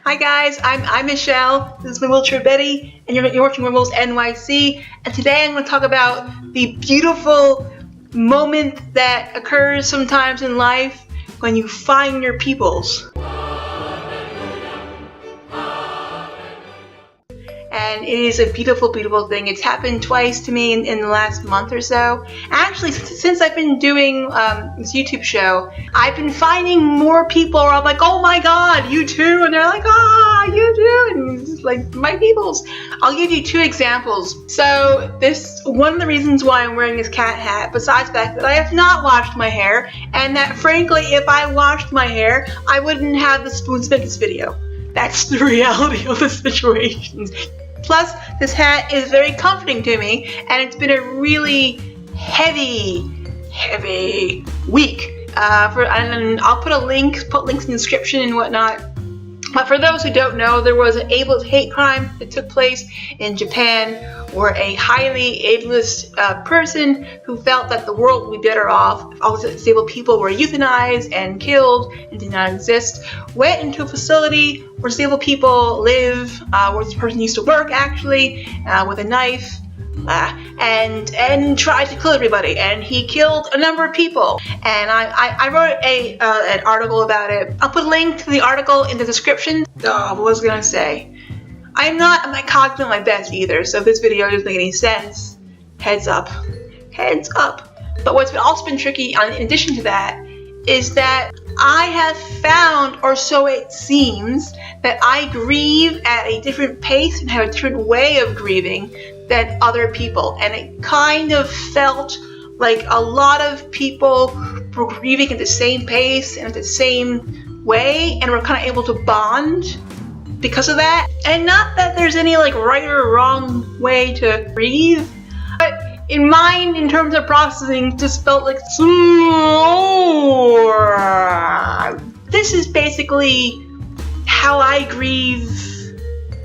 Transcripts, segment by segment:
Hi guys, I'm Michelle. This is my wheelchair Betty, and you're watching Rebelwheels NYC. And today I'm going to talk about the beautiful moment that occurs sometimes in life when you find your peoples. And it is a beautiful, beautiful thing. It's happened twice to me in the last month or so. Actually, since I've been doing this YouTube show, I've been finding more people where I'm like, oh my god, you too? And they're like, ah, you too? And it's just like, my peoples. I'll give you two examples. So one of the reasons why I'm wearing this cat hat, besides the fact that I have not washed my hair, and that frankly, if I washed my hair, I wouldn't have the spoons make this video. That's the reality of the situation. Plus, this hat is very comforting to me, and it's been a really heavy week. And I'll put links in the description and whatnot. But for those who don't know, there was an ableist hate crime that took place in Japan, where a highly ableist person who felt that the world would be better off if all disabled people were euthanized and killed and did not exist, went into a facility where disabled people live, where this person used to work actually, with a knife, and tried to kill everybody, and he killed a number of people. And I wrote an article about it. I'll put a link to the article in the description. What was I gonna say? I'm not cognizant of my best either, so if this video doesn't make any sense, heads up. But what's also been tricky, in addition to that, is that I have found, or so it seems, that I grieve at a different pace and have a different way of grieving than other people. And it kind of felt like a lot of people were grieving at the same pace and at the same way, and were kind of able to bond because of that. And not that there's any right or wrong way to grieve, but in mine, in terms of processing, just felt like this is basically how I grieve,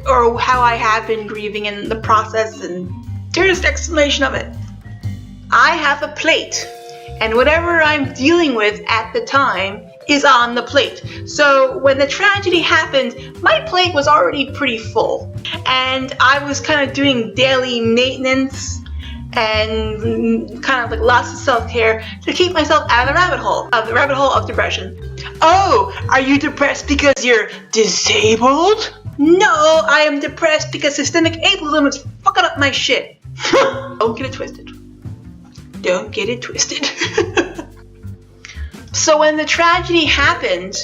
or how I have been grieving in the process, and here's the explanation of it. I have a plate, and whatever I'm dealing with at the time is on the plate. So when the tragedy happened, my plate was already pretty full, and I was kind of doing daily maintenance and kind of lots of self-care to keep myself out of the rabbit hole of depression. Oh, are you depressed because you're disabled? No, I am depressed because systemic ableism is fucking up my shit. Don't get it twisted. Don't get it twisted. So when the tragedy happened,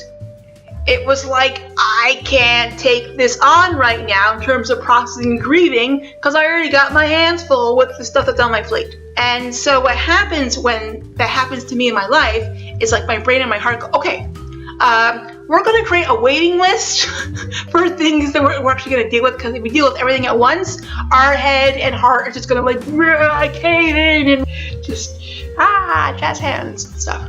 it was like, I can't take this on right now in terms of processing and grieving, because I already got my hands full with the stuff that's on my plate. And so what happens when that happens to me in my life is my brain and my heart go, okay, we're going to create a waiting list for things that we're actually going to deal with, because if we deal with everything at once, our head and heart are just going to cave in and just, jazz hands and stuff.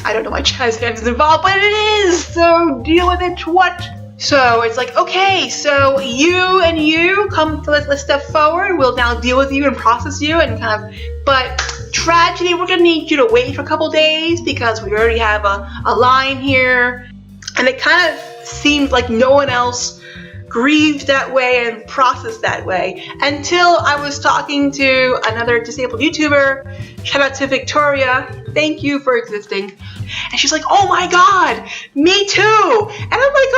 I don't know why jazz hands is involved, but it is, so deal with it, what? So it's like, okay, so you and you come, let's step forward, we'll now deal with you and process you and but tragedy, we're gonna need you to wait for a couple days because we already have a line here. And it kind of seemed like no one else grieved that way and processed that way until I was talking to another disabled YouTuber. Shout out to Victoria, thank you for existing. And she's like, oh my god, me too. And I'm like,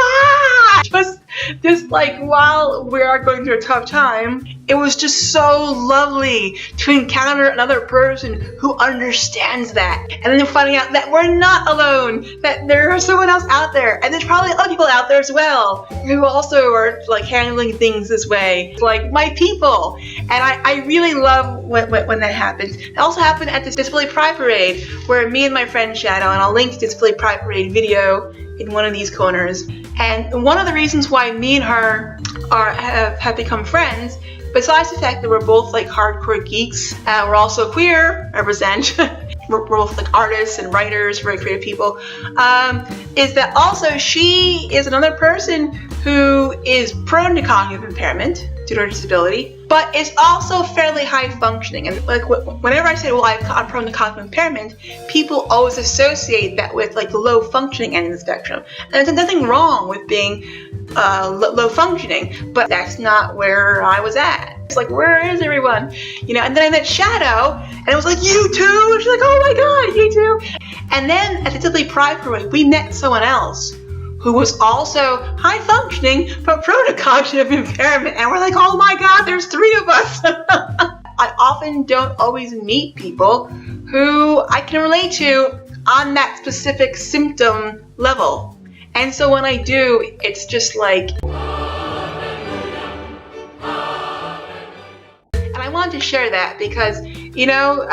just while we are going through a tough time, it was just so lovely to encounter another person who understands that. And then finding out that we're not alone, that there's someone else out there, and there's probably other people out there as well who also are handling things this way, like my people. And I really love when that happens. It also happened at this Disability Pride Parade, where me and my friend Shadow, and I'll link to Disability Pride Parade video in one of these corners. And one of the reasons why me and her have become friends, besides the fact that we're both hardcore geeks, we're also queer, represent, we're both artists and writers, very creative people, is that also she is another person who is prone to cognitive impairment due to her disability. but it's also fairly high functioning. And like whenever I say, well, I'm prone to cognitive impairment, people always associate that with like the low functioning end of the spectrum. And there's nothing wrong with being low functioning, but that's not where I was at. It's like, where is everyone? You know, and then I met Shadow, and it was like, you too? And she's like, oh my god, you too? And then at the Diddly Pride Parade, we met someone else who was also high functioning but prone to cognitive impairment, and we're like, oh my god, there's 3 of us. I often don't always meet people who I can relate to on that specific symptom level, and so when I do, it's just like, and I wanted to share that because, you know,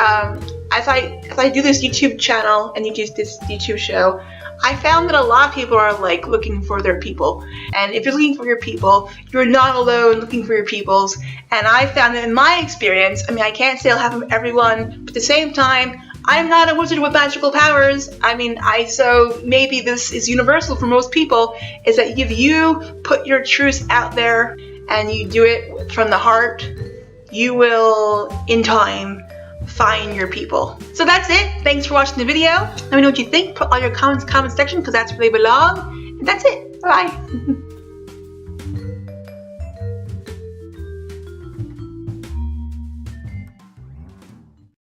as I do this YouTube channel and this YouTube show, I found that a lot of people are like looking for their people. And if you're looking for your people, you're not alone looking for your peoples. And I found that in my experience, I mean, I can't say I'll have everyone, but at the same time, I'm not a wizard with magical powers. I mean, so maybe this is universal for most people, is that if you put your truth out there and you do it from the heart, you will, in time, find your people. So that's it. Thanks for watching the video. Let me know what you think. Put all your comments in the comment section because that's where they belong. And that's it. Bye.